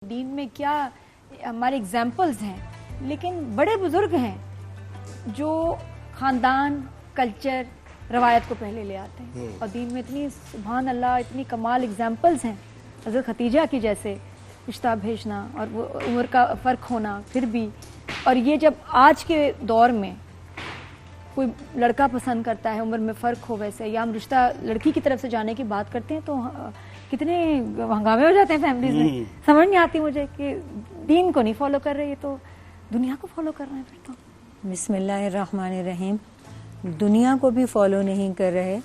دین میں کیا ہمارے اگزامپلز ہیں، لیکن بڑے بزرگ ہیں جو خاندان، کلچر، روایت کو پہلے لے آتے ہیں، اور دین میں اتنی سبحان اللہ اتنی کمال اگزامپلز ہیں، حضرت خدیجہ کی جیسے رشتہ بھیجنا اور وہ عمر کا فرق ہونا پھر بھی، اور یہ جب آج کے دور میں کوئی لڑکا پسند کرتا ہے، عمر میں فرق ہو ویسے، یا ہم رشتہ لڑکی کی طرف سے جانے کی بات کرتے ہیں تو کتنے ہنگامے ہو جاتے ہیں فیملیز میں. سمجھ نہیں آتی مجھے کہ دین کو نہیں فالو کر رہے، یہ تو دنیا کو فالو کر رہے ہیں. پھر تو بسم اللہ الرحمن الرحیم. دنیا کو بھی فالو نہیں کر رہے،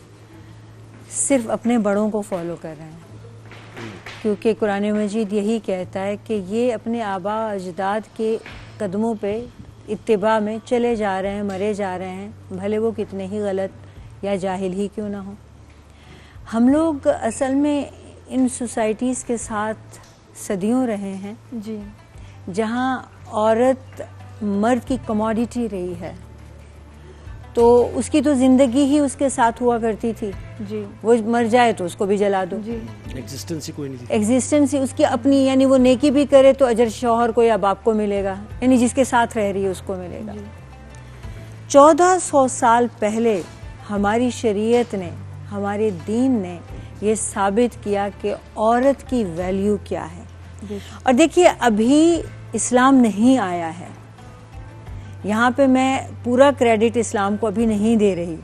صرف اپنے بڑوں کو فالو کر رہے ہیں، کیونکہ قرآن مجید یہی کہتا ہے کہ یہ اپنے آبا اجداد کے قدموں پہ اتباع میں چلے جا رہے ہیں، مرے جا رہے ہیں، بھلے وہ کتنے ہی غلط یا جاہل ہی کیوں نہ ہو. ہم لوگ اصل میں ان سوسائٹیز کے ساتھ صدیوں رہے ہیں جی، جہاں عورت مرد کی کموڈیٹی رہی ہے، تو اس کی تو زندگی ہی اس کے ساتھ ہوا کرتی تھی. جی، وہ مر جائے تو اس کو بھی جلا دو. جی، ایگزسٹنس ہی کوئی نہیں تھی. ایگزسٹنس ہی اس کی اپنی، یعنی وہ نیکی بھی کرے تو اجر شوہر کو یا باپ کو ملے گا، یعنی جس کے ساتھ رہ رہی ہے اس کو ملے گا. 1400 سال پہلے ہماری شریعت نے، ہمارے دین نے یہ ثابت کیا کہ عورت کی ویلیو کیا ہے. اور دیکھیے ابھی اسلام نہیں آیا ہے، یہاں پہ میں پورا کریڈٹ اسلام کو ابھی نہیں دے رہی.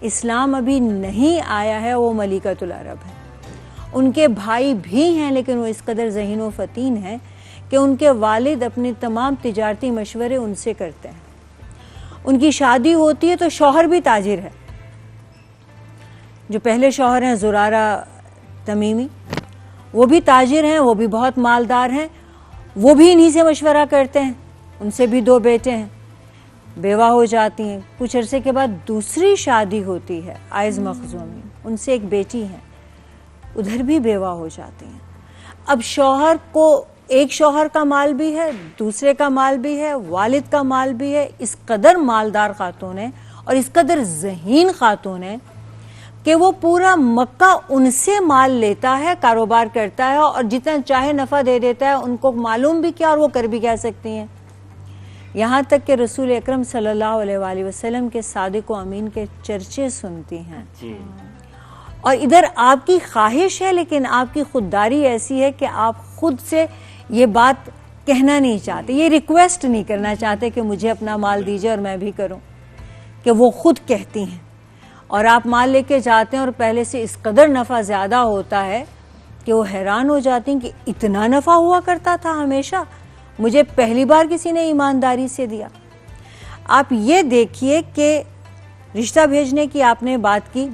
اسلام ابھی نہیں آیا ہے، وہ ملکۃ العرب ہے. ان کے بھائی بھی ہیں لیکن وہ اس قدر ذہین و فطین ہیں کہ ان کے والد اپنے تمام تجارتی مشورے ان سے کرتے ہیں. ان کی شادی ہوتی ہے تو شوہر بھی تاجر ہے. جو پہلے شوہر ہیں زرارہ تمیمی، وہ بھی تاجر ہیں، وہ بھی بہت مالدار ہیں، وہ بھی انہی سے مشورہ کرتے ہیں. ان سے بھی 2 بیٹے ہیں، بیوہ ہو جاتی ہیں. کچھ عرصے کے بعد دوسری شادی ہوتی ہے عائز مخزومی، ان سے ایک بیٹی ہے، ادھر بھی بیوہ ہو جاتی ہیں. اب شوہر کو ایک شوہر کا مال بھی ہے، دوسرے کا مال بھی ہے، والد کا مال بھی ہے. اس قدر مالدار خاتون ہے اور اس قدر ذہین خاتون ہے کہ وہ پورا مکہ ان سے مال لیتا ہے، کاروبار کرتا ہے اور جتنا چاہے نفع دے دیتا ہے. ان کو معلوم بھی کیا اور وہ کر بھی کہہ سکتی ہیں. یہاں تک کہ رسول اکرم صلی اللہ علیہ وآلہ وسلم کے صادق و امین کے چرچے سنتی ہیں. اور ادھر آپ کی خواہش ہے لیکن آپ کی خودداری ایسی ہے کہ آپ خود سے یہ بات کہنا نہیں چاہتے، یہ ریکویسٹ نہیں کرنا چاہتے کہ مجھے اپنا مال دیجئے اور میں بھی کروں، کہ وہ خود کہتی ہیں. اور آپ مال لے کے جاتے ہیں اور پہلے سے اس قدر نفع زیادہ ہوتا ہے کہ وہ حیران ہو جاتی ہیں کہ اتنا نفع ہوا کرتا تھا ہمیشہ، مجھے پہلی بار کسی نے ایمانداری سے دیا. آپ یہ دیکھیے کہ رشتہ بھیجنے کی آپ نے بات کی،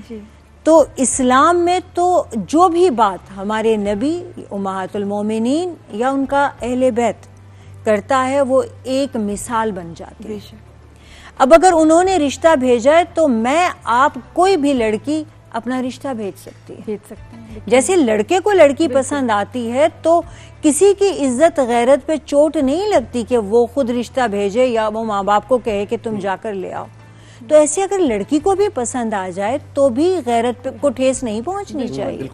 تو اسلام میں تو جو بھی بات ہمارے نبی امہات المومنین یا ان کا اہل بیت کرتا ہے وہ ایک مثال بن جاتی ہے. اب اگر انہوں نے رشتہ بھیجا ہے تو میں آپ کوئی بھی لڑکی اپنا رشتہ بھیج سکتی ہے. جیسے لڑکے کو لڑکی پسند آتی ہے تو کسی کی عزت غیرت پہ چوٹ نہیں لگتی کہ وہ خود رشتہ بھیجے یا وہ ماں باپ کو کہے کہ تم جا کر لے آؤ. تو ایسے اگر لڑکی کو بھی پسند آ جائے تو بھی غیرت کو ٹھیس نہیں پہنچنی چاہیے.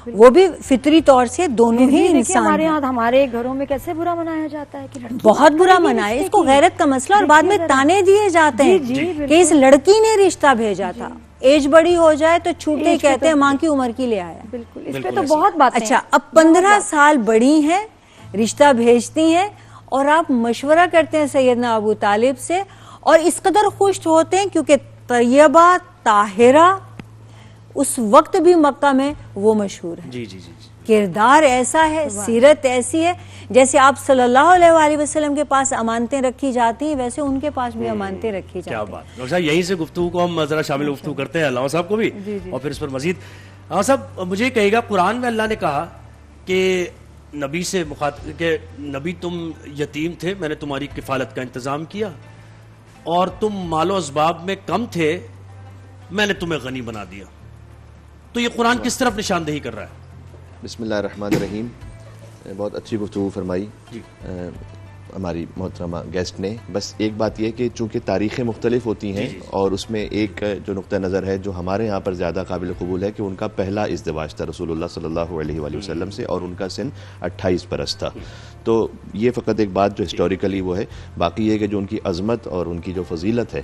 وہ بھی فطری طور سے دونوں ہی انسان ہیں. ہمارے گھروں میں کیسے برا منایا جاتا ہے کہ بہت برا منائے اس کو، غیرت کا مسئلہ، اور بعد میں تانے دیے جاتے ہیں کہ اس لڑکی نے رشتہ بھیجا تھا. ایج بڑی ہو جائے تو چھوٹے ہی کہتے ہیں ماں کی عمر کی لے آیا. بالکل، اس پہ تو بہت بات. اچھا اب 15 سال بڑی ہیں، رشتہ بھیجتی ہیں اور آپ مشورہ کرتے ہیں سیدنا ابو طالب سے، اور اس قدر خوش ہوتے ہیں کیونکہ طیبہ طاہرہ اس وقت بھی مکہ میں وہ مشہور ہے. جی جی جی. کردار ایسا ہے، سیرت ایسی ہے، جیسے آپ صلی اللہ علیہ وآلہ وسلم کے پاس امانتیں رکھی جاتی ہیں ویسے ان کے پاس بھی امانتیں رکھی جاتی ہیں. کیا بات. ڈاکٹر صاحب یہیں سے گفتگو کو ہم ذرا شامل گفتگو کرتے ہیں علامہ صاحب کو بھی اور پھر اس پر مزید. علامہ صاحب مجھے کہے گا، قرآن میں اللہ نے کہا کہ نبی سے مخاطب کہ نبی تم یتیم تھے، میں نے تمہاری کفالت کا انتظام کیا، اور تم مال و اسباب میں کم تھے، میں نے تمہیں غنی بنا دیا. تو یہ قرآن کس طرف نشاندہی کر رہا ہے؟ بسم اللہ الرحمن الرحیم. بہت اچھی گفتگو فرمائی. ہماری محترمہ گیسٹ نے. بس ایک بات یہ کہ چونکہ تاریخیں مختلف ہوتی ہیں اور اس میں ایک جو نقطہ نظر ہے جو ہمارے یہاں پر زیادہ قابل قبول ہے کہ ان کا پہلا ازدواج تھا رسول اللہ صلی اللہ علیہ وآلہ وسلم سے اور ان کا سن 28 برس تھا. تو یہ فقط ایک بات جو ہسٹوریکلی وہ ہے. باقی یہ کہ جو ان کی عظمت اور ان کی جو فضیلت ہے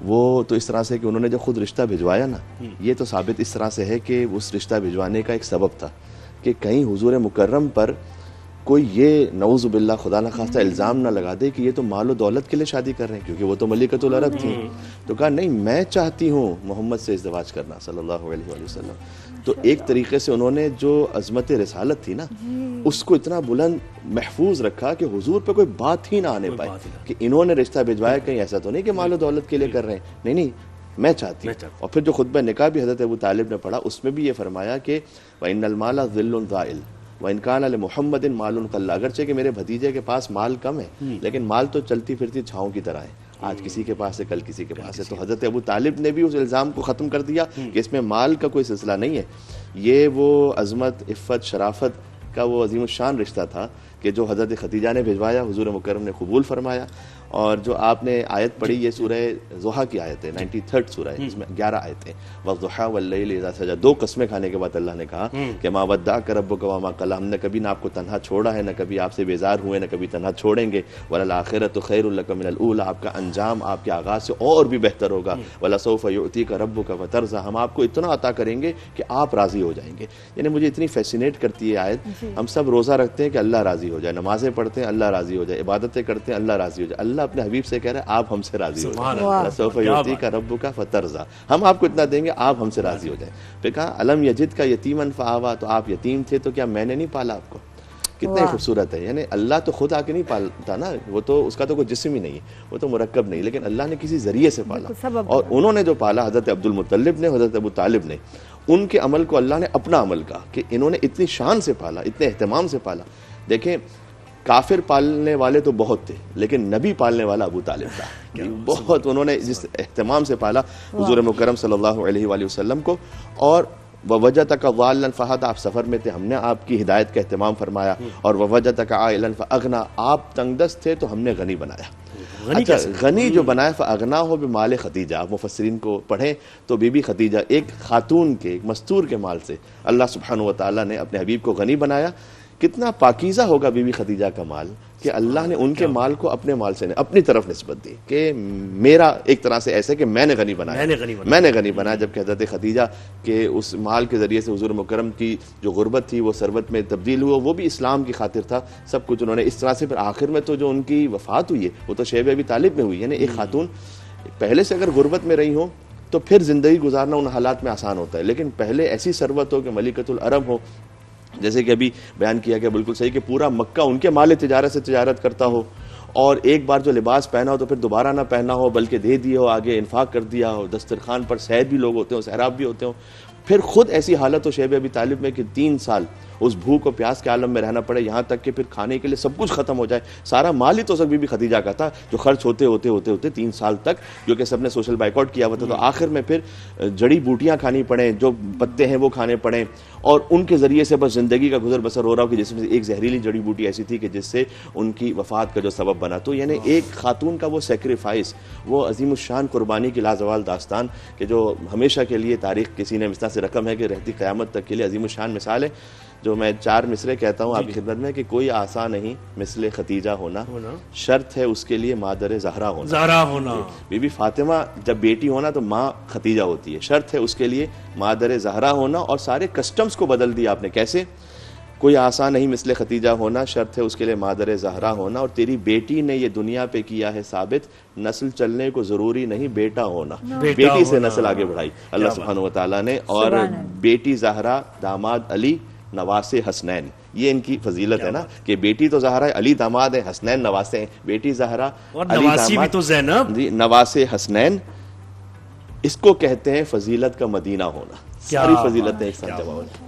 وہ تو اس طرح سے کہ انہوں نے جو خود رشتہ بھجوایا نا, یہ تو ثابت اس طرح سے ہے کہ اس رشتہ بھجوانے کا ایک سبب تھا کہ کہیں حضور مکرم پر کوئی یہ نعوذ باللہ خدا نخواستہ الزام نہ لگا دے کہ یہ تو مال و دولت کے لیے شادی کر رہے ہیں, کیونکہ وہ تو ملکۃ العرب تھی. تو کہا نہیں, میں چاہتی ہوں محمد سے ازدواج کرنا صلی اللہ علیہ وآلہ وسلم. تو ایک طریقے سے انہوں نے جو عظمت رسالت تھی نا اس کو اتنا بلند محفوظ رکھا کہ حضور پہ کوئی بات ہی نہ آنے پائے کہ انہوں نے رشتہ بھجوایا. کہیں ایسا تو نہیں کہ مال و دولت کے لیے کر رہے ہیں, نہیں میں چاہتی ہوں. اور پھر جو خطبہ نکاح بھی حضرت ابو طالب نے پڑھا اس میں بھی یہ فرمایا کہ وَإِنَّ الْمَالَ ظِلٌّ ذَائِلٌ وَإِنْ كَانَ لِمُحَمَّدٍ مَالٌ قَلَّ. اگرچہ کہ میرے بھتیجے کے پاس مال کم ہے لیکن مال تو چلتی پھرتی چھاؤں کی طرح ہے, آج کسی کے پاس ہے کل کسی کے پاس ہے. تو حضرت ابو طالب نے بھی اس الزام کو ختم کر دیا کہ اس میں مال کا کوئی سلسلہ نہیں ہے. یہ وہ عظمت, عفت, شرافت کا وہ عظیم الشان رشتہ تھا کہ جو حضرت خدیجہ نے بھجوایا, حضور مکرم نے قبول فرمایا. اور جو آپ نے آیت پڑھی یہ سورہ ضحیٰ کی آیت ہے, 93rd سورہ ہے, اس میں 11 آیتیں. والضحیٰ واللیل اذا سجی, 2 قسمیں کھانے کے بعد اللہ نے کہا کہ ما ودعک ربک وما قلی, ہم نے کبھی نہ آپ کو تنہا چھوڑا ہے, نہ کبھی آپ سے بیزار ہوئے, نہ کبھی تنہا چھوڑیں گے. وللآخرۃ خیر لک من الاولی, آپ کا انجام آپ کے آغاز سے اور بھی بہتر ہوگا. ولسوف یعطیک ربک فترضی, ہم آپ کو اتنا عطا کریں گے کہ آپ راضی ہو جائیں گے. یعنی مجھے اتنی فیسینیٹ کرتی ہے آیت. ہم سب روزہ رکھتے ہیں کہ اللہ راضی ہو جائے, نمازیں پڑھتے ہیں اللہ راضی ہو جائے, عبادتیں کرتے ہیں اللہ راضی ہو جائے. اللہ اپنے حبیب سے کہہ رہے ہیں آپ ہم سے راضی ہو جائیں. سوف یعطیک ربک فترضی, ہم آپ کو اتنا دیں گے آپ ہم سے راضی ہو جائیں. پھر کہا الم یجد کا یتیما فآویٰ, تو آپ یتیم تھے تو کیا میں نے نہیں پالا آپ کو. کتنے خوبصورت ہے. یعنی اللہ تو خود آ کے نہیں پالتا نا, وہ تو اس کا تو کوئی جسم ہی نہیں ہے, وہ تو مرکب نہیں, لیکن اللہ نے کسی ذریعے سے پالا. اور انہوں نے جو پالا حضرت عبد المطلب نے, حضرت ابو طالب نے, ان کے عمل کو اللہ نے اپنا عمل کہا کہ انہوں نے اتنی شان سے پالا, اتنے اہتمام سے پالا. دیکھیں کافر پالنے والے تو بہت تھے لیکن نبی پالنے والا ابو طالب تھا. بہت انہوں نے جس اہتمام سے پالا حضور مکرم صلی اللہ علیہ وآلہ وسلم کو. اور ووجدک ضالا فہدی, آپ سفر میں تھے, ہم نے آپ کی ہدایت کا اہتمام فرمایا. اور ووجدک عائلا فاغنی, آپ تنگ دست تھے تو ہم نے غنی بنایا. اچھا غنی جو بنایا فاغناہ بمال خدیجہ, آپ مفسرین کو پڑھیں تو بی بی خدیجہ ایک خاتون کے, ایک مستور کے مال سے اللہ سبحانہ و تعالیٰ نے اپنے حبیب کو غنی بنایا. کتنا پاکیزہ ہوگا بی بی خدیجہ کا مال کہ اللہ نے ان کے مال کو اپنے مال سے اپنی طرف نسبت دی کہ میرا ایک طرح سے ایسے کہ میں نے غنی بنایا, میں نے غنی بنایا. جبکہ حضرت خدیجہ کے اس مال کے ذریعے سے حضور مکرم کی جو غربت تھی وہ ثروت میں تبدیل ہوا, وہ بھی اسلام کی خاطر تھا. سب کچھ انہوں نے اس طرح سے. پھر آخر میں تو جو ان کی وفات ہوئی ہے وہ تو شیب ابی طالب میں ہوئی. یعنی ایک خاتون پہلے سے اگر غربت میں رہی ہوں تو پھر زندگی گزارنا ان حالات میں آسان ہوتا ہے, لیکن پہلے ایسی ثروت ہو کہ ملکۃ العرب ہو, جیسے کہ ابھی بیان کیا گیا بالکل صحیح کہ پورا مکہ ان کے مال تجارت سے تجارت کرتا ہو, اور ایک بار جو لباس پہنا ہو تو پھر دوبارہ نہ پہنا ہو بلکہ دے دیا ہو, آگے انفاق کر دیا ہو, دسترخوان پر سید بھی لوگ ہوتے ہوں, سہراب بھی ہوتے ہوں. پھر خود ایسی حالت ہو شیب ابی طالب میں کہ 3 سال اس بھوک و پیاس کے عالم میں رہنا پڑے, یہاں تک کہ پھر کھانے کے لیے سب کچھ ختم ہو جائے. سارا مال ہی تو سب بی بی خدیجہ کا تھا جو خرچ ہوتے 3 سال تک, جو کہ سب نے سوشل بائیکاٹ کیا ہوا تھا. تو آخر میں پھر جڑی بوٹیاں کھانی پڑیں, جو پتے ہیں وہ کھانے پڑیں, اور ان کے ذریعے سے بس زندگی کا گزر بسر ہو رہا ہو کہ جس میں ایک زہریلی جڑی بوٹی ایسی تھی کہ جس سے ان کی وفات کا جو سبب بنا. تو یعنی ایک خاتون کا وہ سیکریفائس, وہ عظیم الشان قربانی کی لازوال داستان کہ جو ہمیشہ کے لیے تاریخ کسی نے اس طرح سے رقم ہے کہ رہتی قیامت تک کے لیے عظیم الشان مثال ہے. جو میں 4 مصرے کہتا ہوں آپ کی خدمت میں کہ کوئی آسان نہیں مثل خدیجہ ہونا, شرط ہے اس کے لیے مادر زہرا ہونا. بی بی فاطمہ جب بیٹی ہونا تو ماں خدیجہ ہوتی ہے, شرط ہے اس کے لیے مادر زہرا ہونا. اور سارے کسٹمز کو بدل دیا آپ نے. کیسے؟ کوئی آسان نہیں مثل خدیجہ ہونا, شرط ہے اس کے لیے مادر زہرا ہونا. اور تیری بیٹی نے یہ دنیا پہ کیا ہے ثابت, نسل چلنے کو ضروری نہیں بیٹا ہونا. بیٹی سے نسل آگے بڑھائی اللہ سبحانہ و تعالیٰ نے. اور بیٹی زہرا, داماد علی, نواسے حسنین, یہ ان کی فضیلت ہے نا کہ بیٹی تو زہرا ہے, علی داماد ہے, حسنین نواسے ہیں. بیٹی زہرا, علی داماد, جی نواسے حسنین. اس کو کہتے ہیں فضیلت کا مدینہ ہونا. ساری فضیلتیں ایک ساتھ جمع ہونا.